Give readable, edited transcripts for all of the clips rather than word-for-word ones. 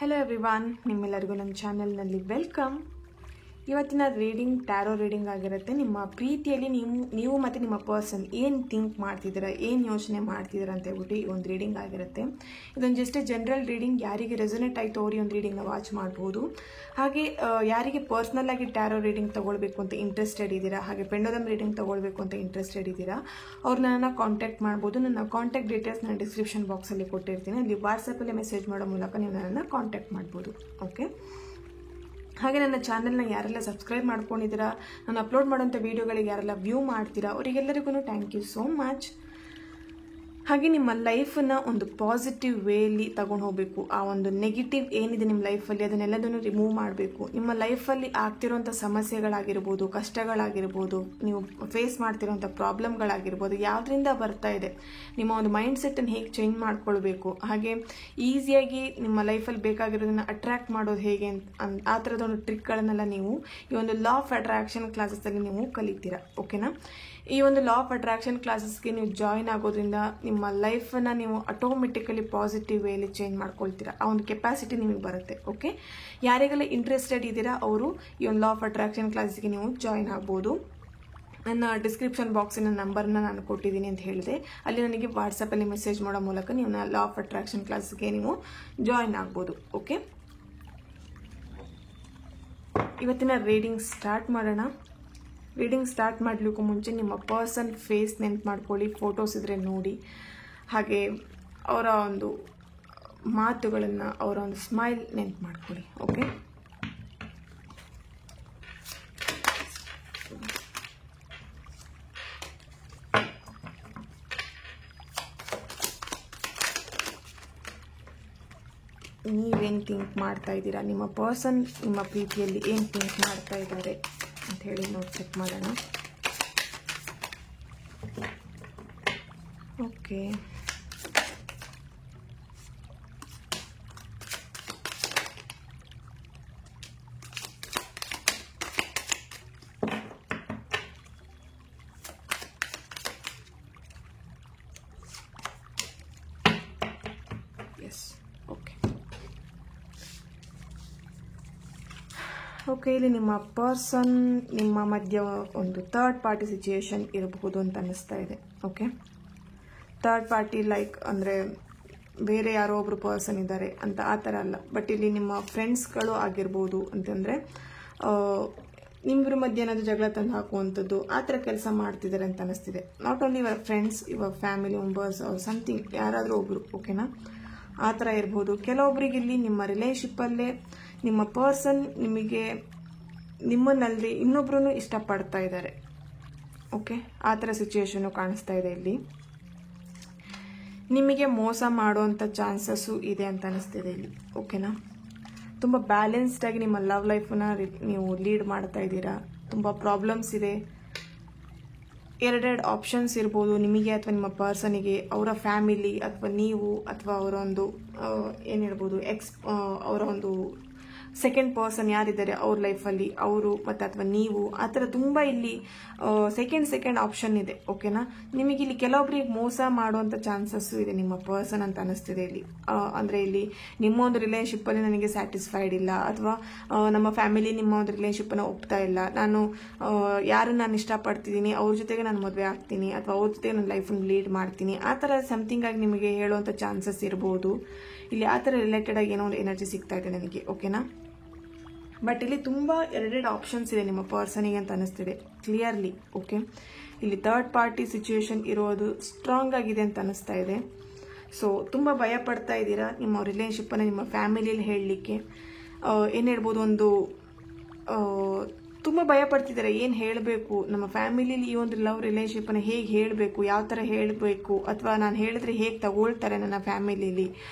Hello everyone, ನಿಮ್ಮೆಲ್ಲರಿಗೂ ನನ್ನ ಚಾನೆಲ್ನಲ್ಲಿ ವೆಲ್ಕಮ್. ಇವತ್ತಿನ ರೀಡಿಂಗ್ ಟ್ಯಾರೋ ರೀಡಿಂಗ್ ಆಗಿರುತ್ತೆ. ನಿಮ್ಮ ಪ್ರೀತಿಯಲ್ಲಿ ನೀವು ಮತ್ತು ನಿಮ್ಮ ಪರ್ಸನ್ ಏನು ಥಿಂಕ್ ಮಾಡ್ತಿದ್ದೀರಾ, ಏನು ಯೋಚನೆ ಮಾಡ್ತಿದ್ದೀರಾ ಅಂತ ಹೇಳ್ಬಿಟ್ಟು ಈ ಒಂದು ರೀಡಿಂಗ್ ಆಗಿರುತ್ತೆ. ಇದೊಂದು ಜಸ್ಟ್ ಜನರಲ್ ರೀಡಿಂಗ್. ಯಾರಿಗೆ ರೆಸೊನೇಟ್ ಆಯಿತು ಅವ್ರು ಈ ಒಂದು ರೀಡಿಂಗ್ನ ವಾಚ್ ಮಾಡ್ಬೋದು. ಹಾಗೆ ಯಾರಿಗೆ ಪರ್ಸ್ನಲ್ ಆಗಿ ಟ್ಯಾರೋ ರೀಡಿಂಗ್ ತೊಗೊಳ್ಬೇಕು ಅಂತ ಇಂಟ್ರೆಸ್ಟೆಡ್ ಇದ್ದೀರಾ, ಹಾಗೆ ಪೆಂಡೋಲಮ್ ರೀಡಿಂಗ್ ತೊಗೊಳ್ಬೇಕು ಅಂತ ಇಂಟ್ರೆಸ್ಟೆಡ್ ಇದ್ದೀರಾ, ಅವ್ರು ನನ್ನನ್ನು ಕಾಂಟ್ಯಾಕ್ಟ್ ಮಾಡ್ಬೋದು. ನನ್ನ ಕಾಂಟ್ಯಾಕ್ಟ್ ಡೀಟೇಲ್ಸ್ ನಾನು ಡಿಸ್ಕ್ರಿಪ್ಷನ್ ಬಾಕ್ಸಲ್ಲಿ ಕೊಟ್ಟಿರ್ತೀನಿ. ಅಲ್ಲಿ ವಾಟ್ಸಪ್ಪಲ್ಲಿ ಮೆಸೇಜ್ ಮಾಡೋ ಮೂಲಕ ನೀವು ನನ್ನನ್ನು ಕಾಂಟ್ಯಾಕ್ಟ್ ಮಾಡ್ಬೋದು. ಓಕೆ, ಹಾಗೆ ನನ್ನ ಚಾನಲ್ನ ಯಾರೆಲ್ಲ ಸಬ್ಸ್ಕ್ರೈಬ್ ಮಾಡ್ಕೊಂಡಿದ್ದೀರಾ, ನಾನು ಅಪ್ಲೋಡ್ ಮಾಡೋಂಥ ವೀಡಿಯೋಗಳಿಗೆ ಯಾರೆಲ್ಲ ವ್ಯೂ ಮಾಡ್ತೀರಾ, ಅವರಿಗೆಲ್ಲರಿಗೂ ಥ್ಯಾಂಕ್ ಯು ಸೋ ಮಚ್. ಹಾಗೆ ನಿಮ್ಮ ಲೈಫನ್ನು ಒಂದು ಪಾಸಿಟಿವ್ ವೇಲಿ ತಗೊಂಡು ಹೋಗಬೇಕು. ಆ ಒಂದು ನೆಗೆಟಿವ್ ಏನಿದೆ ನಿಮ್ಮ ಲೈಫಲ್ಲಿ ಅದನ್ನೆಲ್ಲದನ್ನು ರಿಮೂವ್ ಮಾಡಬೇಕು. ನಿಮ್ಮ ಲೈಫಲ್ಲಿ ಆಗ್ತಿರೋಂಥ ಸಮಸ್ಯೆಗಳಾಗಿರ್ಬೋದು, ಕಷ್ಟಗಳಾಗಿರ್ಬೋದು, ನೀವು ಫೇಸ್ ಮಾಡ್ತಿರೋಂಥ ಪ್ರಾಬ್ಲಮ್ಗಳಾಗಿರ್ಬೋದು, ಯಾವುದರಿಂದ ಬರ್ತಾ ಇದೆ, ನಿಮ್ಮ ಒಂದು ಮೈಂಡ್ ಸೆಟ್ಟನ್ನು ಹೇಗೆ ಚೇಂಜ್ ಮಾಡ್ಕೊಳ್ಬೇಕು, ಹಾಗೆ ಈಸಿಯಾಗಿ ನಿಮ್ಮ ಲೈಫಲ್ಲಿ ಬೇಕಾಗಿರೋದನ್ನು ಅಟ್ರ್ಯಾಕ್ಟ್ ಮಾಡೋದು ಹೇಗೆ ಆ ಥರದ ಒಂದು ಟ್ರಿಕ್ಗಳನ್ನೆಲ್ಲ ನೀವು ಈ ಒಂದು ಲಾ ಆಫ್ ಅಟ್ರಾಕ್ಷನ್ ಕ್ಲಾಸಸ್ಸಲ್ಲಿ ನೀವು ಕಲಿತೀರಾ. ಓಕೆನಾ? ಈ ಒಂದು ಲಾ ಆಫ್ ಅಟ್ರಾಕ್ಷನ್ ಕ್ಲಾಸಸ್ಗೆ ನೀವು ಜಾಯಿನ್ ಆಗೋದ್ರಿಂದ ನಿಮ್ಮ ಲೈಫನ್ನು ನೀವು ಆಟೋಮೆಟಿಕಲಿ ಪಾಸಿಟಿವ್ ವೇಲಿ ಚೇಂಜ್ ಮಾಡ್ಕೊಳ್ತೀರಾ. ಆ ಒಂದು ಕೆಪಾಸಿಟಿ ನಿಮಗೆ ಬರುತ್ತೆ. ಓಕೆ, ಯಾರಿಗೆಲ್ಲ ಇಂಟ್ರೆಸ್ಟೆಡ್ ಇದ್ದೀರಾ ಅವರು ಈ ಒಂದು ಲಾ ಆಫ್ ಅಟ್ರಾಕ್ಷನ್ ಕ್ಲಾಸಸ್ಗೆ ನೀವು ಜಾಯಿನ್ ಆಗ್ಬೋದು. ನನ್ನ ಡಿಸ್ಕ್ರಿಪ್ಷನ್ ಬಾಕ್ಸಿನ ನಂಬರ್ನ ನಾನು ಕೊಟ್ಟಿದ್ದೀನಿ ಅಂತ ಹೇಳಿದೆ. ಅಲ್ಲಿ ನನಗೆ ವಾಟ್ಸಪ್ಪಲ್ಲಿ ಮೆಸೇಜ್ ಮಾಡೋ ಮೂಲಕ ನೀವು ಲಾ ಆಫ್ ಅಟ್ರಾಕ್ಷನ್ ಕ್ಲಾಸ್ಗೆ ನೀವು ಜಾಯಿನ್ ಆಗ್ಬೋದು. ಓಕೆ, ಇವತ್ತಿನ ರೀಡಿಂಗ್ ಸ್ಟಾರ್ಟ್ ಮಾಡೋಣ. ರೀಡಿಂಗ್ ಸ್ಟಾರ್ಟ್ ಮಾಡಲಿಕ್ಕೂ ಮುಂಚೆ ನಿಮ್ಮ ಪರ್ಸನ್ ಫೇಸ್ ನೆನ್ಪು ಮಾಡ್ಕೊಳ್ಳಿ, ಫೋಟೋಸ್ ಇದ್ದರೆ ನೋಡಿ, ಹಾಗೆ ಅವರ ಒಂದು ಮಾತುಗಳನ್ನು, ಅವರ ಒಂದು ಸ್ಮೈಲ್ ನೆನ್ಪು ಮಾಡ್ಕೊಳ್ಳಿ. ಓಕೆ, ನೀವೇನು ಥಿಂಕ್ ಮಾಡ್ತಾ ಇದ್ದೀರಾ, ನಿಮ್ಮ ಪರ್ಸನ್ ನಿಮ್ಮ ಪ್ರೀತಿಯಲ್ಲಿ ಏನು ಥಿಂಕ್ ಮಾಡ್ತಾ ಇದ್ದಾರೆ ಅಂತ ಹೇಳಿ ನಾವು ಚೆಕ್ ಮಾಡೋಣ. Okay, S. ಓಕೆ, ಇಲ್ಲಿ ನಿಮ್ಮ ಪರ್ಸನ್ ನಿಮ್ಮ ಮಧ್ಯ ಒಂದು ಥರ್ಡ್ ಪಾರ್ಟಿ ಸಿಚುಯೇಷನ್ ಇರಬಹುದು ಅಂತ ಅನ್ನಿಸ್ತಾ ಇದೆ. ಓಕೆ, ಥರ್ಡ್ ಪಾರ್ಟಿ ಲೈಕ್ ಅಂದರೆ ಬೇರೆ ಯಾರೋ ಒಬ್ರು ಪರ್ಸನ್ ಇದ್ದಾರೆ ಅಂತ ಆ ಥರ ಅಲ್ಲ, ಬಟ್ ಇಲ್ಲಿ ನಿಮ್ಮ ಫ್ರೆಂಡ್ಸ್ಗಳು ಆಗಿರ್ಬೋದು. ಅಂತಂದರೆ ನಿಮ್ಮಿಬ್ಬರ ಮಧ್ಯೆ ಏನಾದರೂ ಜಗಳ ತಂದು ಹಾಕುವಂಥದ್ದು ಆ ಥರ ಕೆಲಸ ಮಾಡ್ತಿದ್ದಾರೆ ಅಂತ ಅನ್ನಿಸ್ತಿದೆ. Not only your friends, your family members are something, ಯಾರಾದರೂ ಒಬ್ಬರು. ಓಕೆನಾ? ಆ ಥರ ಇರ್ಬೋದು. ಕೆಲವೊಬ್ಬರಿಗೆ ಇಲ್ಲಿ ನಿಮ್ಮ ರಿಲೇಶಿಪ್ಪಲ್ಲೇ ನಿಮ್ಮ ಪರ್ಸನ್ ನಿಮ್ಮನ್ನಲ್ಲದೆ ಇನ್ನೊಬ್ರು ಇಷ್ಟಪಡ್ತಾ ಇದ್ದಾರೆ. ಓಕೆ, ಆ ಥರ ಸಿಚುಯೇಷನ್ನು ಕಾಣಿಸ್ತಾ ಇದೆ ಇಲ್ಲಿ. ನಿಮಗೆ ಮೋಸ ಮಾಡುವಂಥ ಚಾನ್ಸಸ್ಸು ಇದೆ ಅಂತ ಅನಿಸ್ತಿದೆ ಇಲ್ಲಿ. ಓಕೆನಾ? ತುಂಬ ಬ್ಯಾಲೆನ್ಸ್ಡಾಗಿ ನಿಮ್ಮ ಲವ್ ಲೈಫನ್ನು ನೀವು ಲೀಡ್ ಮಾಡ್ತಾ ಇದ್ದೀರಾ. ತುಂಬ ಪ್ರಾಬ್ಲಮ್ಸ್ ಇದೆ. ಎರಡೆರಡು ಆಪ್ಷನ್ಸ್ ಇರ್ಬೋದು ನಿಮಗೆ ಅಥವಾ ನಿಮ್ಮ ಪರ್ಸನಿಗೆ, ಅವರ ಫ್ಯಾಮಿಲಿ ಅಥವಾ ನೀವು ಅಥವಾ ಅವರ ಒಂದು ಏನು ಹೇಳ್ಬೋದು ಅವರ ಒಂದು ಸೆಕೆಂಡ್ ಪರ್ಸನ್ ಯಾರಿದ್ದಾರೆ ಅವ್ರ ಲೈಫಲ್ಲಿ ಅವರು ಮತ್ತು ಅಥವಾ ನೀವು, ಆ ಥರ ತುಂಬ ಇಲ್ಲಿ ಸೆಕೆಂಡ್ ಆಪ್ಷನ್ ಇದೆ. ಓಕೆನಾ? ನಿಮಗೆ ಇಲ್ಲಿ ಕೆಲವೊಬ್ಬರಿಗೆ ಮೋಸ ಮಾಡುವಂಥ ಚಾನ್ಸಸ್ಸು ಇದೆ ನಿಮ್ಮ ಪರ್ಸನ್ ಅಂತ ಅನ್ನಿಸ್ತಿದೆ ಇಲ್ಲಿ. ಅಂದರೆ ಇಲ್ಲಿ ನಿಮ್ಮ ಒಂದು ರಿಲೇಶನ್ಶಿಪ್ಪಲ್ಲಿ ನನಗೆ ಸ್ಯಾಟಿಸ್ಫೈಡ್ ಇಲ್ಲ, ಅಥವಾ ನಮ್ಮ ಫ್ಯಾಮಿಲಿ ನಿಮ್ಮ ಒಂದು ರಿಲೇಶನ್ಶಿಪ್ಪನ್ನು ಒಪ್ತಾ ಇಲ್ಲ, ನಾನು ಯಾರನ್ನು ನಾನು ಇಷ್ಟಪಡ್ತಿದ್ದೀನಿ ಅವ್ರ ಜೊತೆಗೆ ನಾನು ಮದುವೆ ಆಗ್ತೀನಿ ಅಥವಾ ಅವ್ರ ಜೊತೆಗೆ ನನ್ನ ಲೈಫನ್ನು ಲೀಡ್ ಮಾಡ್ತೀನಿ, ಆ ಥರ ಸಮಥಿಂಗ್ ಆಗಿ ನಿಮಗೆ ಹೇಳುವಂಥ ಚಾನ್ಸಸ್ ಇರ್ಬೋದು. ಇಲ್ಲಿ ಆ ಥರ ರಿಲೇಟೆಡ್ ಆಗಿ ಏನೋ ಒಂದು ಎನರ್ಜಿ ಸಿಗ್ತಾ ಇದೆ ನನಗೆ. ಓಕೆನಾ? ಬಟ್ ಇಲ್ಲಿ ತುಂಬ ಎರಡೆರಡು ಆಪ್ಷನ್ಸ್ ಇದೆ ನಿಮ್ಮ ಪರ್ಸನಿಗೆ ಅಂತ ಅನ್ನಿಸ್ತಿದೆ ಕ್ಲಿಯರ್ಲಿ. ಓಕೆ, ಇಲ್ಲಿ ಥರ್ಡ್ ಪಾರ್ಟಿ ಸಿಚುಯೇಷನ್ ಇರೋದು ಸ್ಟ್ರಾಂಗ್ ಆಗಿದೆ ಅಂತ ಅನ್ನಿಸ್ತಾ ಇದೆ. ಸೊ ತುಂಬ ಭಯ ಪಡ್ತಾ ಇದ್ದೀರಾ ನಿಮ್ಮ ರಿಲೇಶನ್ಶಿಪ್ಪನ್ನು ನಿಮ್ಮ ಫ್ಯಾಮಿಲಿಯಲ್ಲಿ ಹೇಳಲಿಕ್ಕೆ. ಏನು ಹೇಳ್ಬೋದು, ಒಂದು ತುಂಬ ಭಯ ಪಡ್ತಿದ್ದಾರೆ. ಏನು ಹೇಳಬೇಕು, ನಮ್ಮ ಫ್ಯಾಮಿಲಿಯಲ್ಲಿ ಈ ಒಂದು ಲವ್ ರಿಲೇಶನ್ಶಿಪ್ಪನ್ನು ಹೇಗೆ ಹೇಳಬೇಕು, ಯಾವ ಥರ ಹೇಳಬೇಕು, ಅಥವಾ ನಾನು ಹೇಳಿದ್ರೆ ಹೇಗೆ ತಗೊಳ್ತಾರೆ ನನ್ನ ಫ್ಯಾಮಿಲಿಲಿ,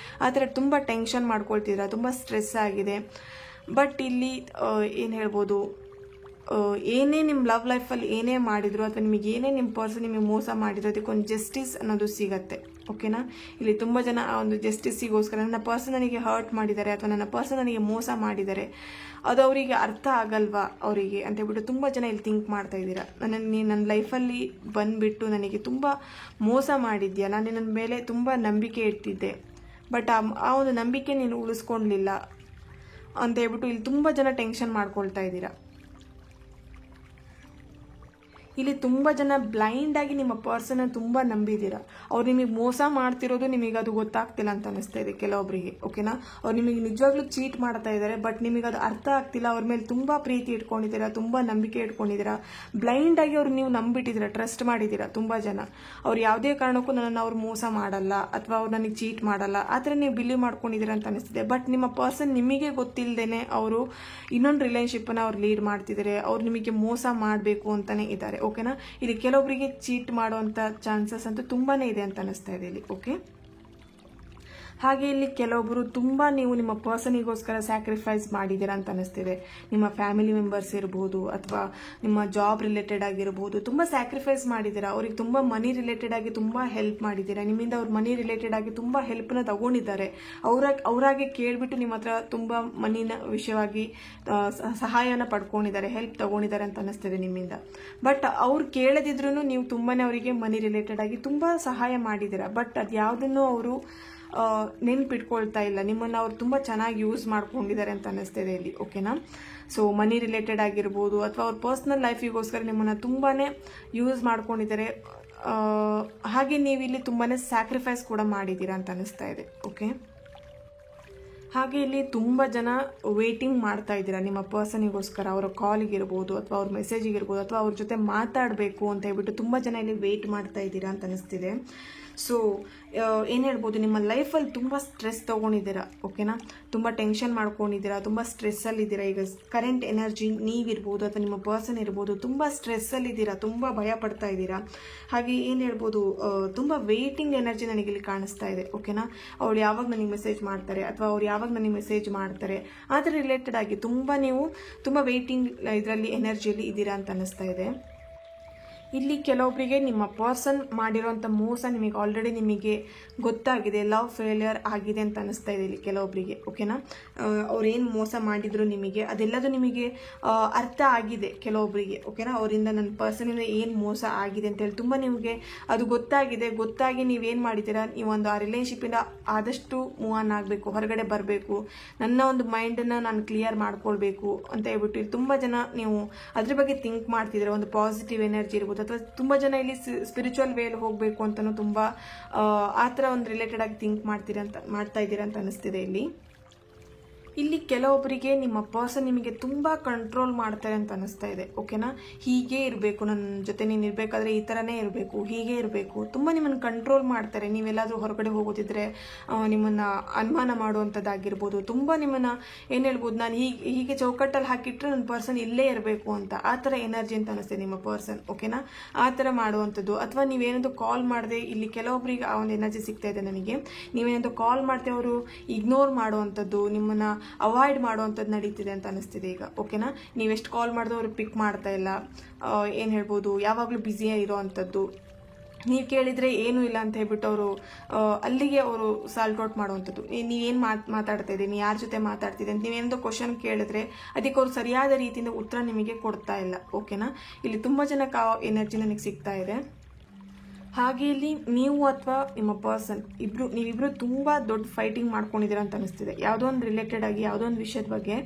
ಆ ಥರ ತುಂಬ ಟೆನ್ಷನ್ ಮಾಡ್ಕೊಳ್ತಿದ್ದೀರಾ, ತುಂಬ ಸ್ಟ್ರೆಸ್ ಆಗಿದೆ. ಬಟ್ ಇಲ್ಲಿ ಏನು ಹೇಳ್ಬೋದು, ಏನೇ ನಿಮ್ಮ ಲವ್ ಲೈಫಲ್ಲಿ ಏನೇ ಮಾಡಿದ್ರು ಅಥವಾ ನಿಮಗೆ ಏನೇ ನಿಮ್ಮ ಪರ್ಸನ್ ನಿಮಗೆ ಮೋಸ ಮಾಡಿದ್ರು ಅದಕ್ಕೊಂದು ಜಸ್ಟಿಸ್ ಅನ್ನೋದು ಸಿಗತ್ತೆ. ಓಕೆನಾ? ಇಲ್ಲಿ ತುಂಬ ಜನ ಆ ಒಂದು ಜಸ್ಟಿಸ್ಸಿಗೋಸ್ಕರ ನನ್ನ ಪರ್ಸನ್ ನನಗೆ ಹರ್ಟ್ ಮಾಡಿದ್ದಾರೆ ಅಥವಾ ನನ್ನ ಪರ್ಸನ್ ನನಗೆ ಮೋಸ ಮಾಡಿದ್ದಾರೆ, ಅದು ಅವರಿಗೆ ಅರ್ಥ ಆಗಲ್ವಾ ಅವರಿಗೆ ಅಂತ ಹೇಳ್ಬಿಟ್ಟು ತುಂಬ ಜನ ಇಲ್ಲಿ ಥಿಂಕ್ ಮಾಡ್ತಾ ಇದ್ದೀರಾ. ನನ್ನ ಲೈಫಲ್ಲಿ ಬಂದುಬಿಟ್ಟು ನನಗೆ ತುಂಬ ಮೋಸ ಮಾಡಿದ್ಯಾ, ನಾನು ನನ್ನ ಮೇಲೆ ತುಂಬ ನಂಬಿಕೆ ಇಟ್ಟಿದ್ದೆ, ಬಟ್ ಆ ಒಂದು ನಂಬಿಕೆ ನೀನು ಉಳಿಸ್ಕೊಳ್ಳಲಿಲ್ಲ, ಅಂತ ಹೇಳ್ಬಿಟ್ಟು ಇಲ್ಲಿ ತುಂಬ ಜನ ಟೆನ್ಷನ್ ಮಾಡ್ಕೊಳ್ತಾ ಇದ್ದೀರಾ. ಇಲ್ಲಿ ತುಂಬ ಜನ ಬ್ಲೈಂಡ್ ಆಗಿ ನಿಮ್ಮ ಪರ್ಸನ್ ತುಂಬ ನಂಬಿದ್ದೀರಾ. ಅವ್ರು ನಿಮಗೆ ಮೋಸ ಮಾಡ್ತಿರೋದು ನಿಮಗೆ ಅದು ಗೊತ್ತಾಗ್ತಿಲ್ಲ ಅಂತ ಅನಿಸ್ತಾ ಇದೆ ಕೆಲವೊಬ್ಬರಿಗೆ. ಓಕೆನಾ, ಅವ್ರು ನಿಮಗೆ ನಿಜವಾಗ್ಲೂ ಚೀಟ್ ಮಾಡ್ತಾ ಇದ್ದಾರೆ, ಬಟ್ ನಿಮಗೆ ಅದು ಅರ್ಥ ಆಗ್ತಿಲ್ಲ. ಅವ್ರ ಮೇಲೆ ತುಂಬ ಪ್ರೀತಿ ಇಟ್ಕೊಂಡಿದ್ದೀರಾ, ತುಂಬ ನಂಬಿಕೆ ಇಟ್ಕೊಂಡಿದ್ದೀರಾ. ಬ್ಲೈಂಡ್ ಆಗಿ ಅವ್ರು ನೀವು ನಂಬಿಟ್ಟಿದ್ದೀರಾ, ಟ್ರಸ್ಟ್ ಮಾಡಿದ್ದೀರಾ. ತುಂಬ ಜನ ಅವ್ರು ಯಾವುದೇ ಕಾರಣಕ್ಕೂ ನನ್ನನ್ನು ಅವ್ರು ಮೋಸ ಮಾಡಲ್ಲ ಅಥವಾ ಅವ್ರು ನನಗೆ ಚೀಟ್ ಮಾಡಲ್ಲ ಆ ಥರ ನೀವು ಬಿಲೀವ್ ಮಾಡ್ಕೊಂಡಿದ್ದೀರಾ ಅಂತ ಅನಿಸ್ತಿದೆ. ಬಟ್ ನಿಮ್ಮ ಪರ್ಸನ್ ನಿಮಗೆ ಗೊತ್ತಿಲ್ಲದೇನೆ ಅವರು ಇನ್ನೊಂದು ರಿಲೇಶನ್ಶಿಪ್ಪನ್ನು ಅವ್ರು ಲೀಡ್ ಮಾಡ್ತಿದ್ದಾರೆ. ಅವ್ರು ನಿಮಗೆ ಮೋಸ ಮಾಡಬೇಕು ಅಂತಾನೆ ಇದ್ದಾರೆ. ಓಕೆನಾ, ಇಲ್ಲಿ ಕೆಲವೊಬ್ಬರಿಗೆ ಚೀಟ್ ಮಾಡುವಂತ ಚಾನ್ಸಸ್ ಅಂತೂ ತುಂಬಾನೇ ಇದೆ ಅಂತ ಅನಿಸ್ತಾ ಇದೆ ಇಲ್ಲಿ. ಓಕೆ, ಹಾಗೆ ಇಲ್ಲಿ ಕೆಲವೊಬ್ಬರು ತುಂಬಾ ನೀವು ನಿಮ್ಮ ಪರ್ಸನಿಗೋಸ್ಕರ ಸ್ಯಾಕ್ರಿಫೈಸ್ ಮಾಡಿದ್ದೀರಾ ಅಂತ ಅನಿಸ್ತಿದೆ. ನಿಮ್ಮ ಫ್ಯಾಮಿಲಿ ಮೆಂಬರ್ಸ್ ಇರ್ಬೋದು ಅಥವಾ ನಿಮ್ಮ ಜಾಬ್ ರಿಲೇಟೆಡ್ ಆಗಿರ್ಬೋದು, ತುಂಬ ಸ್ಯಾಕ್ರಿಫೈಸ್ ಮಾಡಿದ್ದೀರಾ. ಅವ್ರಿಗೆ ತುಂಬ ಮನಿ ರಿಲೇಟೆಡ್ ಆಗಿ ತುಂಬ ಹೆಲ್ಪ್ ಮಾಡಿದ್ದೀರಾ. ನಿಮ್ಮಿಂದ ಅವ್ರ ಮನಿ ರಿಲೇಟೆಡ್ ಆಗಿ ತುಂಬ ಹೆಲ್ಪ್ನ ತಗೊಂಡಿದ್ದಾರೆ. ಅವರಾಗೆ ಕೇಳ್ಬಿಟ್ಟು ನಿಮ್ಮ ಹತ್ರ ತುಂಬ ಮನಿನ ವಿಷಯವಾಗಿ ಸಹಾಯನ ಪಡ್ಕೊಂಡಿದ್ದಾರೆ, ಹೆಲ್ಪ್ ತಗೊಂಡಿದ್ದಾರೆ ಅಂತ ಅನಿಸ್ತಿದೆ ನಿಮ್ಮಿಂದ. ಬಟ್ ಅವ್ರು ಕೇಳದಿದ್ರು ನೀವು ತುಂಬಾನೇ ಅವರಿಗೆ ಮನಿ ರಿಲೇಟೆಡ್ ಆಗಿ ತುಂಬ ಸಹಾಯ ಮಾಡಿದ್ದೀರಾ. ಬಟ್ ಅದು ಯಾವುದನ್ನು ಅವರು ನೆನ್ಪಿಟ್ಕೊಳ್ತಾ ಇಲ್ಲ. ನಿಮ್ಮನ್ನು ಅವ್ರು ತುಂಬ ಚೆನ್ನಾಗಿ ಯೂಸ್ ಮಾಡ್ಕೊಂಡಿದ್ದಾರೆ ಅಂತ ಅನಿಸ್ತಿದೆ ಇಲ್ಲಿ. ಓಕೆನಾ, ಸೊ ಮನಿ ರಿಲೇಟೆಡ್ ಆಗಿರ್ಬೋದು ಅಥವಾ ಅವ್ರ ಪರ್ಸ್ನಲ್ ಲೈಫಿಗೋಸ್ಕರ ನಿಮ್ಮನ್ನು ತುಂಬಾ ಯೂಸ್ ಮಾಡ್ಕೊಂಡಿದ್ದಾರೆ. ಹಾಗೆ ನೀವಿಲ್ಲಿ ತುಂಬಾ ಸ್ಯಾಕ್ರಿಫೈಸ್ ಕೂಡ ಮಾಡಿದ್ದೀರಾ ಅಂತ ಅನಿಸ್ತಾ ಇದೆ. ಓಕೆ, ಹಾಗೆ ಇಲ್ಲಿ ತುಂಬ ಜನ ವೇಟಿಂಗ್ ಮಾಡ್ತಾ ಇದ್ದೀರಾ ನಿಮ್ಮ ಪರ್ಸನಿಗೋಸ್ಕರ. ಅವರ ಕಾಲಿಗಿರ್ಬೋದು ಅಥವಾ ಅವ್ರ ಮೆಸೇಜಿಗಿರ್ಬೋದು ಅಥವಾ ಅವ್ರ ಜೊತೆ ಮಾತಾಡಬೇಕು ಅಂತ ಹೇಳ್ಬಿಟ್ಟು ತುಂಬ ಜನ ಇಲ್ಲಿ ವೇಟ್ ಮಾಡ್ತಾ ಇದ್ದೀರಾ ಅಂತ ಅನಿಸ್ತಿದೆ. ಸೊ ಏನು ಹೇಳ್ಬೋದು, ನಿಮ್ಮ ಲೈಫಲ್ಲಿ ತುಂಬ ಸ್ಟ್ರೆಸ್ ತೊಗೊಂಡಿದ್ದೀರಾ. ಓಕೆನಾ, ತುಂಬ ಟೆನ್ಷನ್ ಮಾಡ್ಕೊಂಡಿದ್ದೀರಾ, ತುಂಬ ಸ್ಟ್ರೆಸ್ಸಲ್ಲಿದ್ದೀರಾ. ಈಗ ಕರೆಂಟ್ ಎನರ್ಜಿ ನೀವಿರ್ಬೋದು ಅಥವಾ ನಿಮ್ಮ ಪರ್ಸನ್ ಇರ್ಬೋದು, ತುಂಬ ಸ್ಟ್ರೆಸ್ಸಲ್ಲಿದ್ದೀರಾ, ತುಂಬ ಭಯ ಪಡ್ತಾ ಇದ್ದೀರಾ. ಹಾಗೆ ಏನು ಹೇಳ್ಬೋದು, ತುಂಬ ವೇಟಿಂಗ್ ಎನರ್ಜಿ ನನಗಿಲ್ಲಿ ಕಾಣಿಸ್ತಾ ಇದೆ. ಓಕೆನಾ, ಅವ್ರು ಯಾವಾಗ ನನಗೆ ಮೆಸೇಜ್ ಮಾಡ್ತಾರೆ ಅಥವಾ ಅವ್ರು ಯಾವಾಗ ನನಗೆ ಮೆಸೇಜ್ ಮಾಡ್ತಾರೆ ಅದರ ರಿಲೇಟೆಡ್ ಆಗಿ ನೀವು ತುಂಬ ವೇಟಿಂಗ್ ಇದರಲ್ಲಿ ಎನರ್ಜಿಯಲ್ಲಿ ಇದ್ದೀರಾ ಅಂತ ಅನಿಸ್ತಾ ಇದೆ. ಇಲ್ಲಿ ಕೆಲವೊಬ್ಬರಿಗೆ ನಿಮ್ಮ ಪರ್ಸನ್ ಮಾಡಿರೋಂಥ ಮೋಸ ನಿಮಗೆ ಆಲ್ರೆಡಿ ನಿಮಗೆ ಗೊತ್ತಾಗಿದೆ, ಲವ್ ಫೇಲಿಯರ್ ಆಗಿದೆ ಅಂತ ಅನಿಸ್ತಾ ಇದೆ ಇಲ್ಲಿ ಕೆಲವೊಬ್ಬರಿಗೆ. ಓಕೆನಾ, ಅವ್ರೇನು ಮೋಸ ಮಾಡಿದ್ರು ನಿಮಗೆ ಅದೆಲ್ಲದು ನಿಮಗೆ ಅರ್ಥ ಆಗಿದೆ ಕೆಲವೊಬ್ಬರಿಗೆ. ಓಕೆನಾ, ಅವರಿಂದ ನನ್ನ ಪರ್ಸನಿಂದ ಏನು ಮೋಸ ಆಗಿದೆ ಅಂತೇಳಿ ತುಂಬ ನಿಮಗೆ ಅದು ಗೊತ್ತಾಗಿದೆ. ಗೊತ್ತಾಗಿ ನೀವೇನು ಮಾಡಿದ್ದೀರಾ, ನೀವೊಂದು ಆ ರಿಲೇಶನ್ಶಿಪ್ಪಿಂದ ಆದಷ್ಟು ಮೂವ್ ಆನ್ ಆಗಬೇಕು, ಹೊರಗಡೆ ಬರಬೇಕು, ನನ್ನ ಒಂದು ಮೈಂಡನ್ನು ನಾನು ಕ್ಲಿಯರ್ ಮಾಡ್ಕೊಳ್ಬೇಕು ಅಂತ ಹೇಳ್ಬಿಟ್ಟು ಇಲ್ಲಿ ತುಂಬ ಜನ ನೀವು ಅದ್ರ ಬಗ್ಗೆ ಥಿಂಕ್ ಮಾಡ್ತಿದ್ದೀರಾ. ಒಂದು ಪಾಸಿಟಿವ್ ಎನರ್ಜಿ ಇರ್ಬೋದು ಅಥವಾ ತುಂಬ ಜನ ಇಲ್ಲಿ ಸ್ಪಿರಿಚುವಲ್ ವೇಲ್ ಹೋಗಬೇಕು ಅಂತಲೂ ತುಂಬ ಆ ಥರ ಒಂದು ರಿಲೇಟೆಡ್ ಆಗಿ ಥಿಂಕ್ ಮಾಡ್ತಾ ಇದ್ದೀರಾ ಅಂತ ಅನಿಸ್ತಿದೆ ಇಲ್ಲಿ. ಇಲ್ಲಿ ಕೆಲವೊಬ್ಬರಿಗೆ ನಿಮ್ಮ ಪರ್ಸನ್ ನಿಮಗೆ ತುಂಬ ಕಂಟ್ರೋಲ್ ಮಾಡ್ತಾರೆ ಅಂತ ಅನಿಸ್ತಾ ಇದೆ. ಓಕೆನಾ, ಹೀಗೆ ಇರಬೇಕು, ನನ್ನ ಜೊತೆ ನೀನು ಇರಬೇಕಾದ್ರೆ ಈ ಥರನೇ ಇರಬೇಕು, ಹೀಗೆ ಇರಬೇಕು, ತುಂಬ ನಿಮ್ಮನ್ನು ಕಂಟ್ರೋಲ್ ಮಾಡ್ತಾರೆ. ನೀವೆಲ್ಲಾದರೂ ಹೊರಗಡೆ ಹೋಗೋದಿದ್ರೆ ನಿಮ್ಮನ್ನು ಅನುಮಾನ ಮಾಡುವಂಥದ್ದಾಗಿರ್ಬೋದು, ತುಂಬ ನಿಮ್ಮನ್ನು ಏನು ಹೇಳ್ಬೋದು, ನಾನು ಹೀಗೆ ಚೌಕಟ್ಟಲ್ಲಿ ಹಾಕಿಟ್ರೆ ನನ್ನ ಪರ್ಸನ್ ಇಲ್ಲೇ ಇರಬೇಕು ಅಂತ, ಆ ಥರ ಎನರ್ಜಿ ಅಂತ ಅನಿಸ್ತಿದೆ ನಿಮ್ಮ ಪರ್ಸನ್. ಓಕೆನಾ, ಆ ಥರ ಮಾಡುವಂಥದ್ದು. ಅಥವಾ ನೀವೇನಾದರೂ ಕಾಲ್ ಮಾಡಿದೆ, ಇಲ್ಲಿ ಕೆಲವೊಬ್ಬರಿಗೆ ಆ ಒಂದು ಎನರ್ಜಿ ಸಿಗ್ತಾ ಇದೆ ನನಗೆ. ನೀವೇನಾದರೂ ಕಾಲ್ ಮಾಡ್ದೆ ಅವರು ಇಗ್ನೋರ್ ಮಾಡುವಂಥದ್ದು, ನಿಮ್ಮನ್ನು ಅವಾಯ್ಡ್ ಮಾಡುವಂಥದ್ದು ನಡೀತಿದೆ ಅಂತ ಅನಿಸ್ತಿದೆ ಈಗ. ಓಕೆನಾ, ನೀವೆಷ್ಟು ಕಾಲ್ ಮಾಡಿದ್ರು ಅವ್ರು ಪಿಕ್ ಮಾಡ್ತಾ ಇಲ್ಲ, ಏನು ಹೇಳ್ಬೋದು, ಯಾವಾಗಲೂ ಬ್ಯುಸಿಯೇ ಇರೋ ಅಂಥದ್ದು. ನೀವು ಕೇಳಿದರೆ ಏನೂ ಇಲ್ಲ ಅಂತ ಹೇಳ್ಬಿಟ್ಟು ಅವರು ಅಲ್ಲಿಗೆ ಅವರು ಸಾಲ್ಟ್ ಔಟ್ ಮಾಡುವಂಥದ್ದು. ನೀವೇನು ಮಾತಾಡ್ತಾ ಇದ್ದೀನಿ, ನೀನು ಯಾರ ಜೊತೆ ಮಾತಾಡ್ತಿದ್ದೆ ಅಂತ ನೀವೇನೋ ಕ್ವಶನ್ ಕೇಳಿದ್ರೆ ಅದಕ್ಕೆ ಅವರು ಸರಿಯಾದ ರೀತಿಯಿಂದ ಉತ್ತರ ನಿಮಗೆ ಕೊಡ್ತಾ ಇಲ್ಲ. ಓಕೆನಾ, ಇಲ್ಲಿ ತುಂಬ ಜನಕ್ಕೆ ಆ ಎನರ್ಜಿ ನನಗೆ ಸಿಗ್ತಾ ಇದೆ. ಹಾಗೆ ಇಲ್ಲಿ ನೀವು ಅಥವಾ ನಿಮ್ಮ ಪರ್ಸನ್ ನೀವಿಬ್ರು ತುಂಬ ದೊಡ್ಡ ಫೈಟಿಂಗ್ ಮಾಡ್ಕೊಂಡಿದ್ದೀರಾ ಅಂತ ಅನಿಸ್ತಿದೆ. ಯಾವುದೋ ಒಂದು ರಿಲೇಟೆಡ್ ಆಗಿ ಯಾವುದೋ ಒಂದು ವಿಷಯದ ಬಗ್ಗೆ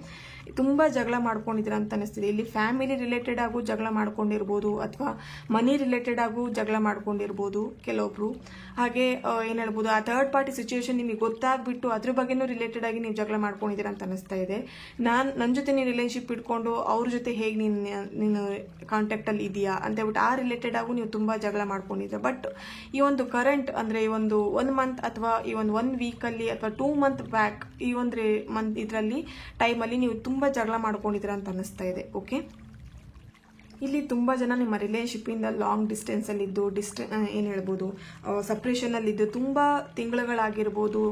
ತುಂಬ ಜಗಳ ಮಾಡ್ಕೊಂಡಿದ್ದೀರಾ ಅಂತ ಅನಿಸ್ತಿದೆ. ಇಲ್ಲಿ ಫ್ಯಾಮಿಲಿ ರಿಲೇಟೆಡ್ ಆಗು ಜಗಳ ಮಾಡ್ಕೊಂಡಿರ್ಬೋದು ಅಥವಾ ಮನಿ ರಿಲೇಟೆಡ್ ಆಗು ಜಗಳ ಮಾಡ್ಕೊಂಡಿರ್ಬೋದು ಕೆಲವೊಬ್ರು. ಹಾಗೆ ಏನು ಹೇಳ್ಬೋದು, ಆ ಥರ್ಡ್ ಪಾರ್ಟಿ ಸಿಚುವೇಶನ್ ನಿಮಗೆ ಗೊತ್ತಾಗ್ಬಿಟ್ಟು ಅದ್ರ ಬಗ್ಗೆನೂ ರಿಲೇಟೆಡ್ ಆಗಿ ನೀವು ಜಗಳ ಮಾಡ್ಕೊಂಡಿದ್ದೀರಾ ಅಂತ ಅನಿಸ್ತಾ ಇದೆ. ನನ್ನ ಜೊತೆ ನೀನು ರಿಲೇಶನ್ಶಿಪ್ ಇಟ್ಕೊಂಡು ಅವ್ರ ಜೊತೆ ಹೇಗೆ ನೀನು ಕಾಂಟ್ಯಾಕ್ಟಲ್ಲಿ ಇದೆಯಾ ಅಂತ ಹೇಳ್ಬಿಟ್ಟು ಆ ರಿಲೇಟೆಡ್ ಆಗು ನೀವು ತುಂಬ ಜಗಳ ಮಾಡ್ಕೊಂಡಿದ್ದೀರಾ. ಬಟ್ ಈ ಒಂದು ಕರೆಂಟ್ ಅಂದರೆ ಈ ಒಂದು 1 ಮಂತ್ ಅಥವಾ ಈ ಒಂದು 1 ವೀಕಲ್ಲಿ ಅಥವಾ 2 ಮಂತ್ ಬ್ಯಾಕ್ ಈ ಒಂದು ಮಂತ್ ಇದರಲ್ಲಿ ಟೈಮಲ್ಲಿ ನೀವು ತುಂಬ ಜಗಳ ಮಾಡ್ಕೊಂಡಿದ್ದೀರಾ ಅಂತ ಅನಿಸ್ತಾ ಇದೆ. ಓಕೆ, ಇಲ್ಲಿ ತುಂಬ ಜನ ನಿಮ್ಮ ರಿಲೇಶನ್ಶಿಪ್ಪಿಂದ ಲಾಂಗ್ ಡಿಸ್ಟೆನ್ಸಲ್ಲಿದ್ದು ಏನು ಹೇಳ್ಬೋದು, ಸಪ್ರೇಷನಲ್ಲಿದ್ದು ತುಂಬ ತಿಂಗಳುಗಳಾಗಿರ್ಬೋದು.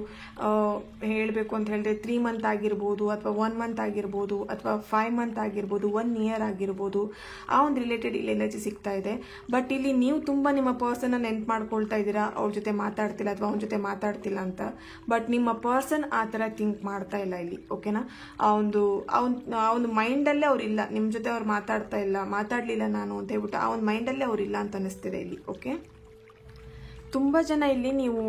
ಹೇಳಬೇಕು ಅಂತ ಹೇಳಿದ್ರೆ 3 ಮಂತ್ ಆಗಿರ್ಬೋದು ಅಥವಾ 1 ಮಂತ್ ಆಗಿರ್ಬೋದು ಅಥವಾ 5 ಮಂತ್ ಆಗಿರ್ಬೋದು, 1 ಇಯರ್ ಆಗಿರ್ಬೋದು. ಆ ಒಂದು ರಿಲೇಟೆಡ್ ಇಲ್ಲಿ ಎನರ್ಜಿ ಸಿಗ್ತಾ ಇದೆ. ಬಟ್ ಇಲ್ಲಿ ನೀವು ತುಂಬ ನಿಮ್ಮ ಪರ್ಸನ್ನ ನೆನ್ಪು ಮಾಡ್ಕೊಳ್ತಾ ಇದ್ದೀರಾ, ಅವ್ರ ಜೊತೆ ಮಾತಾಡ್ತಿಲ್ಲ ಅಥವಾ ಅವನ ಜೊತೆ ಮಾತಾಡ್ತಿಲ್ಲ ಅಂತ. ಬಟ್ ನಿಮ್ಮ ಪರ್ಸನ್ ಆ ಥರ ಥಿಂಕ್ ಮಾಡ್ತಾ ಇಲ್ಲ ಇಲ್ಲಿ. ಓಕೆನಾ, ಆ ಒಂದು ಮೈಂಡಲ್ಲೇ ಅವ್ರಿಲ್ಲ, ನಿಮ್ಮ ಜೊತೆ ಅವ್ರು ಮಾತಾಡ್ತಾ ಇಲ್ಲ, ಮಾತಾಡಲಿಲ್ಲ ನಾನು ಅಂತ ಹೇಳ್ಬಿಟ್ಟು ಆ ಒಂದು ಮೈಂಡಲ್ಲೇ ಅವರಿಲ್ಲ ಅಂತ ಅನಿಸ್ತಿದೆ ಇಲ್ಲಿ. ಓಕೆ, ತುಂಬ ಜನ ಇಲ್ಲಿ ನೀವು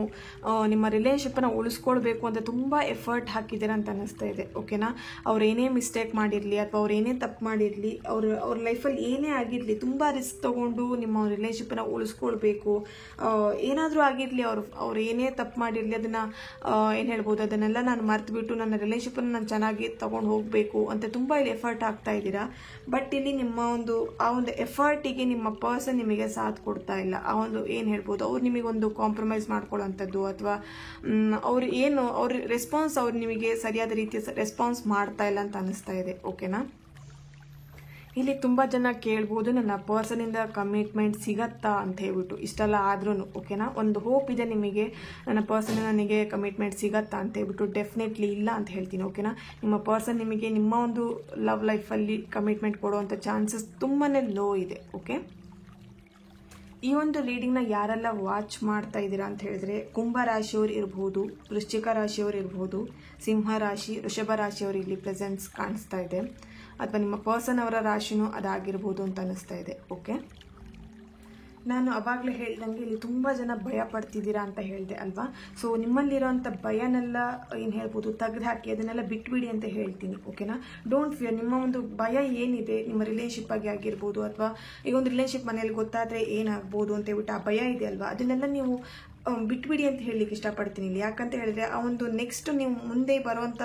ನಿಮ್ಮ ರಿಲೇಶನ್ಶಿಪ್ಪನ್ನು ಉಳಿಸ್ಕೊಳ್ಬೇಕು ಅಂತ ತುಂಬ ಎಫರ್ಟ್ ಹಾಕಿದ್ದೀರ ಅಂತ ಅನ್ನಿಸ್ತಾ ಇದೆ. ಓಕೆನಾ, ಅವ್ರು ಏನೇ ಮಿಸ್ಟೇಕ್ ಮಾಡಿರಲಿ ಅಥವಾ ಅವ್ರು ಏನೇ ತಪ್ಪು ಮಾಡಿರಲಿ, ಅವ್ರ ಲೈಫಲ್ಲಿ ಏನೇ ಆಗಿರಲಿ, ತುಂಬ ರಿಸ್ಕ್ ತೊಗೊಂಡು ನಿಮ್ಮ ರಿಲೇಶನ್ಶಿಪ್ಪನ್ನು ಉಳಿಸ್ಕೊಳ್ಬೇಕು. ಏನಾದರೂ ಆಗಿರಲಿ, ಅವ್ರು ಏನೇ ತಪ್ಪು ಮಾಡಿರಲಿ ಅದನ್ನು ಏನು ಹೇಳ್ಬೋದು, ಅದನ್ನೆಲ್ಲ ನಾನು ಮರೆತುಬಿಟ್ಟು ನನ್ನ ರಿಲೇಶನ್ಶಿಪ್ಪನ್ನು ನಾನು ಚೆನ್ನಾಗಿ ತೊಗೊಂಡು ಹೋಗಬೇಕು ಅಂತ ತುಂಬ ಇಲ್ಲಿ ಎಫರ್ಟ್ ಹಾಕ್ತಾ ಇದ್ದೀರಾ. ಬಟ್ ಇಲ್ಲಿ ನಿಮ್ಮ ಆ ಒಂದು ಎಫರ್ಟಿಗೆ ನಿಮ್ಮ ಪರ್ಸನ್ ನಿಮಗೆ ಸಾಥ್ ಕೊಡ್ತಾ ಇಲ್ಲ. ಆ ಒಂದು ಏನು ಹೇಳ್ಬೋದು, ಅವ್ರು ನಿಮಗೊಂದು ಕಾಂಪ್ರಮೈಸ್ ಮಾಡ್ಕೊಳ್ಳೋಂಥದ್ದು ಅಥವಾ ಅವ್ರ ರೆಸ್ಪಾನ್ಸ್ ಅವ್ರು ನಿಮಗೆ ಸರಿಯಾದ ರೀತಿಯ ರೆಸ್ಪಾನ್ಸ್ ಮಾಡ್ತಾ ಇಲ್ಲ ಅಂತ ಅನ್ನಿಸ್ತಾ ಇದೆ. ಓಕೆನಾ, ಇಲ್ಲಿ ತುಂಬ ಜನ ಕೇಳ್ಬೋದು ನನ್ನ ಪರ್ಸನಿಂದ ಕಮಿಟ್ಮೆಂಟ್ ಸಿಗತ್ತಾ ಅಂತ ಹೇಳ್ಬಿಟ್ಟು. ಇಷ್ಟೆಲ್ಲ ಆದ್ರೂ ಓಕೆನಾ, ಒಂದು ಹೋಪ್ ಇದೆ ನಿಮಗೆ, ನನ್ನ ಪರ್ಸನ್ ನನಗೆ ಕಮಿಟ್ಮೆಂಟ್ ಸಿಗತ್ತಾ ಅಂತ ಹೇಳ್ಬಿಟ್ಟು. ಡೆಫಿನೆಟ್ಲಿ ಇಲ್ಲ ಅಂತ ಹೇಳ್ತೀನಿ. ಓಕೆನಾ, ನಿಮ್ಮ ಪರ್ಸನ್ ನಿಮಗೆ ನಿಮ್ಮ ಒಂದು ಲವ್ ಲೈಫಲ್ಲಿ ಕಮಿಟ್ಮೆಂಟ್ ಕೊಡುವಂಥ ಚಾನ್ಸಸ್ ತುಂಬಾ ಲೋ ಇದೆ. ಓಕೆ, ಈ ಒಂದು ರೀಡಿಂಗ್ನ ಯಾರೆಲ್ಲ ವಾಚ್ ಮಾಡ್ತಾ ಇದ್ದೀರಾ ಅಂತ ಹೇಳಿದ್ರೆ, ಕುಂಭ ರಾಶಿಯವರು ಇರ್ಬೋದು, ವೃಶ್ಚಿಕ ರಾಶಿಯವರು ಇರ್ಬೋದು, ಸಿಂಹ ರಾಶಿ, ವೃಷಭ ರಾಶಿಯವರು ಇಲ್ಲಿ ಪ್ರೆಸೆನ್ಸ್ ಕಾಣಿಸ್ತಾ ಇದೆ, ಅಥವಾ ನಿಮ್ಮ ಪರ್ಸನ್ ಅವರ ರಾಶಿನೂ ಅದಾಗಿರ್ಬೋದು ಅಂತ ಅನ್ನಿಸ್ತಾ ಇದೆ. ಓಕೆ, ನಾನು ಅವಾಗಲೇ ಹೇಳ್ದಂಗೆ ಇಲ್ಲಿ ತುಂಬ ಜನ ಭಯ ಪಡ್ತಿದ್ದೀರಾ ಅಂತ ಹೇಳಿದೆ ಅಲ್ವಾ. ಸೊ ನಿಮ್ಮಲ್ಲಿರೋಂಥ ಭಯನೆಲ್ಲ ಏನು ಹೇಳ್ಬೋದು ತೆಗೆದುಹಾಕಿ ಅದನ್ನೆಲ್ಲ ಬಿಟ್ಬಿಡಿ ಅಂತ ಹೇಳ್ತೀನಿ. ಓಕೆನಾ, ಡೋಂಟ್ ಫಿಯರ್. ನಿಮ್ಮ ಒಂದು ಭಯ ಏನಿದೆ ನಿಮ್ಮ ರಿಲೇಶನ್ಶಿಪ್ ಆಗಿ ಆಗಿರ್ಬೋದು, ಅಥವಾ ಈಗ ಒಂದು ರಿಲೇಶನ್ಶಿಪ್ ಮನೇಲಿ ಗೊತ್ತಾದರೆ ಏನಾಗ್ಬೋದು ಅಂತ ಹೇಳ್ಬಿಟ್ಟು ಆ ಭಯ ಇದೆ ಅಲ್ವಾ, ಅದನ್ನೆಲ್ಲ ನೀವು ಬಿಟ್ಬಿಡಿ ಅಂತ ಹೇಳಲಿಕ್ಕೆ ಇಷ್ಟಪಡ್ತೀನಿ ಇಲ್ಲಿ. ಯಾಕಂತ ಹೇಳಿದ್ರೆ ಆ ಒಂದು ನೆಕ್ಸ್ಟ್ ನೀವು ಮುಂದೆ ಬರುವಂಥ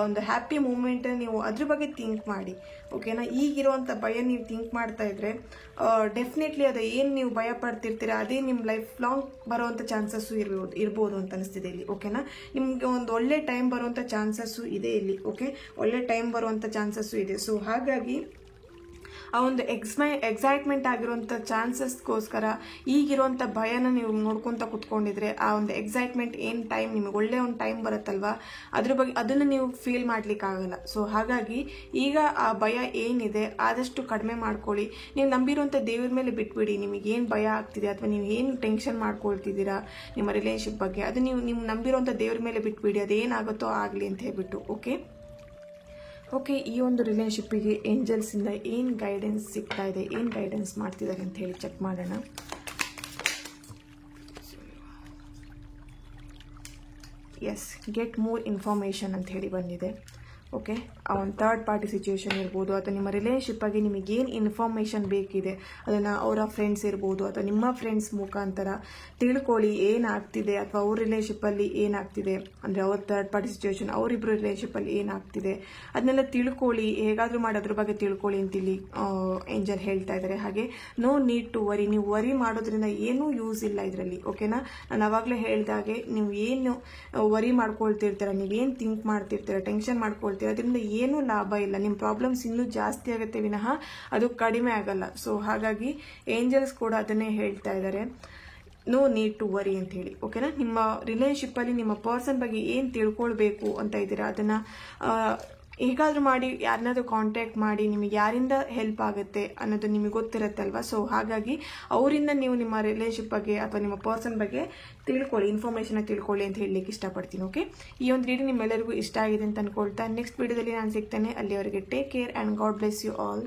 ಒಂದು ಹ್ಯಾಪಿ ಮೂಮೆಂಟ್ ನೀವು ಅದ್ರ ಬಗ್ಗೆ ಥಿಂಕ್ ಮಾಡಿ. ಓಕೆನಾ, ಈಗಿರುವಂಥ ಭಯ ನೀವು ಥಿಂಕ್ ಮಾಡ್ತಾ ಇದ್ರೆ ಡೆಫಿನೆಟ್ಲಿ ಅದು ಏನು ನೀವು ಭಯ ಪಡ್ತಿರ್ತೀರ ಅದೇ ನಿಮ್ಮ ಲೈಫ್ ಲಾಂಗ್ ಬರುವಂಥ ಚಾನ್ಸಸ್ಸು ಇರ್ಬೋದು ಅಂತ ಅನಿಸ್ತಿದೆ ಇಲ್ಲಿ. ಓಕೆನಾ, ನಿಮಗೆ ಒಂದು ಒಳ್ಳೆ ಟೈಮ್ ಬರುವಂಥ ಚಾನ್ಸಸ್ಸು ಇದೆ ಇಲ್ಲಿ. ಓಕೆ, ಒಳ್ಳೆ ಟೈಮ್ ಬರುವಂಥ ಚಾನ್ಸಸ್ಸು ಇದೆ. ಸೊ ಹಾಗಾಗಿ ಆ ಒಂದು ಎಕ್ಸೈಟ್ಮೆಂಟ್ ಆಗಿರುವಂಥ ಚಾನ್ಸಸ್ಗೋಸ್ಕರ ಈಗಿರುವಂಥ ಭಯನ ನೀವು ನೋಡ್ಕೊತ ಕುತ್ಕೊಂಡಿದ್ರೆ ಆ ಒಂದು ಎಕ್ಸೈಟ್ಮೆಂಟ್ ಏನು ಟೈಮ್ ನಿಮಗೆ ಒಳ್ಳೆ ಒಂದು ಟೈಮ್ ಬರುತ್ತಲ್ವ ಅದ್ರ ಬಗ್ಗೆ ಅದನ್ನು ನೀವು ಫೀಲ್ ಮಾಡ್ಲಿಕ್ಕಾಗಲ್ಲ. ಸೊ ಹಾಗಾಗಿ ಈಗ ಆ ಭಯ ಏನಿದೆ ಆದಷ್ಟು ಕಡಿಮೆ ಮಾಡ್ಕೊಳ್ಳಿ. ನೀವು ನಂಬಿರುವಂಥ ದೇವ್ರ ಮೇಲೆ ಬಿಟ್ಬಿಡಿ. ನಿಮಗೆ ಏನು ಭಯ ಆಗ್ತಿದೆ ಅಥವಾ ನೀವು ಏನು ಟೆನ್ಷನ್ ಮಾಡ್ಕೊಳ್ತಿದ್ದೀರಾ ನಿಮ್ಮ ರಿಲೇಶನ್ಶಿಪ್ ಬಗ್ಗೆ, ಅದು ನೀವು ನಂಬಿರುವಂಥ ದೇವ್ರ ಮೇಲೆ ಬಿಟ್ಬಿಡಿ. ಅದೇನಾಗುತ್ತೋ ಆಗಲಿ ಅಂತ ಹೇಳ್ಬಿಟ್ಟು. ಓಕೆ, ಈ ಒಂದು ರಿಲೇಶನ್ಶಿಪ್ಪಿಗೆ ಏಂಜಲ್ಸಿಂದ ಏನು ಗೈಡೆನ್ಸ್ ಸಿಗ್ತಾ ಇದೆ, ಏನು ಗೈಡೆನ್ಸ್ ಮಾಡ್ತಿದ್ದಾರೆ ಅಂತ ಹೇಳಿ ಚೆಕ್ ಮಾಡೋಣ. ಎಸ್, ಗೆಟ್ ಮೋರ್ ಇನ್ಫಾರ್ಮೇಷನ್ ಅಂತ ಹೇಳಿ ಬಂದಿದೆ. ಓಕೆ, ಆ ಒಂದು ಥರ್ಡ್ ಪಾರ್ಟಿ ಸಿಚುವೇಶನ್ ಇರ್ಬೋದು ಅಥವಾ ನಿಮ್ಮ ರಿಲೇಶನ್ಶಿಪ್ ಆಗಿ ನಿಮಗೇನು ಇನ್ಫಾರ್ಮೇಷನ್ ಬೇಕಿದೆ ಅದನ್ನು ಅವರ ಫ್ರೆಂಡ್ಸ್ ಇರ್ಬೋದು ಅಥವಾ ನಿಮ್ಮ ಫ್ರೆಂಡ್ಸ್ ಮುಖಾಂತರ ತಿಳ್ಕೊಳ್ಳಿ ಏನಾಗ್ತಿದೆ, ಅಥವಾ ಅವ್ರ ರಿಲೇಶನ್ಶಿಪ್ಪಲ್ಲಿ ಏನಾಗ್ತಿದೆ, ಅಂದರೆ ಅವ್ರ ಥರ್ಡ್ ಪಾರ್ಟಿ ಸಿಚುವೇಶನ್ ಅವರಿಬ್ಬರು ರಿಲೇಶನ್ಶಿಪ್ಪಲ್ಲಿ ಏನಾಗ್ತಿದೆ ಅದನ್ನೆಲ್ಲ ತಿಳ್ಕೊಳ್ಳಿ. ಹೇಗಾದರೂ ಮಾಡಿ ಅದ್ರ ಬಗ್ಗೆ ತಿಳ್ಕೊಳ್ಳಿ ಅಂತ ಇಲ್ಲಿ ಏಂಜಲ್ ಹೇಳ್ತಾ ಇದ್ದಾರೆ. ಹಾಗೆ ನೋ ನೀಡ್ ಟು ವರಿ, ನೀವು ವರಿ ಮಾಡೋದ್ರಿಂದ ಏನೂ ಯೂಸ್ ಇಲ್ಲ ಇದರಲ್ಲಿ. ಓಕೆನಾ, ನಾನು ಆವಾಗಲೇ ಹೇಳಿದಾಗೆ ನೀವು ಏನು ವರಿ ಮಾಡ್ಕೊಳ್ತಿರ್ತೀರ, ನೀವೇನು ಥಿಂಕ್ ಮಾಡ್ತಿರ್ತೀರ, ಟೆನ್ಷನ್ ಮಾಡ್ಕೊಳ್ತೀರ, ಅದರಿಂದ ಏನೂ ಲಾಭ ಇಲ್ಲ. ನಿಮ್ಮ ಪ್ರಾಬ್ಲಮ್ಸ್ ಇನ್ನೂ ಜಾಸ್ತಿ ಆಗುತ್ತೆ ವಿನಃ ಅದು ಕಡಿಮೆ ಆಗಲ್ಲ. ಸೊ ಹಾಗಾಗಿ ಏಂಜಲ್ಸ್ ಕೂಡ ಅದನ್ನೇ ಹೇಳ್ತಾ ಇದ್ದಾರೆ, ನೋ ನೀಡ್ ಟು ವರಿ ಅಂತ ಹೇಳಿ. ಓಕೆನಾ, ನಿಮ್ಮ ರಿಲೇಶನ್ಶಿಪ್ಪಲ್ಲಿ ನಿಮ್ಮ ಪರ್ಸನ್ ಬಗ್ಗೆ ಏನು ತಿಳ್ಕೊಳ್ಬೇಕು ಅಂತ ಇದ್ದೀರಾ ಅದನ್ನು ಹೇಗಾದರೂ ಮಾಡಿ ಯಾರನ್ನಾದ್ರೂ ಕಾಂಟ್ಯಾಕ್ಟ್ ಮಾಡಿ ನಿಮಗೆ ಯಾರಿಂದ ಹೆಲ್ಪ್ ಆಗುತ್ತೆ ಅನ್ನೋದು ನಿಮಗೆ ಗೊತ್ತಿರುತ್ತಲ್ವ. ಸೊ ಹಾಗಾಗಿ ಅವರಿಂದ ನೀವು ನಿಮ್ಮ ರಿಲೇಶನ್ಶಿಪ್ ಬಗ್ಗೆ ಅಥವಾ ನಿಮ್ಮ ಪರ್ಸನ್ ಬಗ್ಗೆ ತಿಳ್ಕೊಳ್ಳಿ, ಇನ್ಫಾರ್ಮೇಷನ್ ತಿಳ್ಕೊಳ್ಳಿ ಅಂತ ಹೇಳಲಿಕ್ಕೆ ಇಷ್ಟಪಡ್ತೀನಿ. ಓಕೆ, ಈ ಒಂದು ರೀಡಿಂಗ್ ನಿಮ್ಮೆಲ್ಲರಿಗೂ ಇಷ್ಟ ಆಗಿದೆ ಅಂತ ಅನ್ಕೊಳ್ತಾ ನೆಕ್ಸ್ಟ್ ವಿಡಿಯೋದಲ್ಲಿ ನಾನು ಸಿಗ್ತೇನೆ. ಅಲ್ಲಿವರೆಗೆ take care and God bless you all.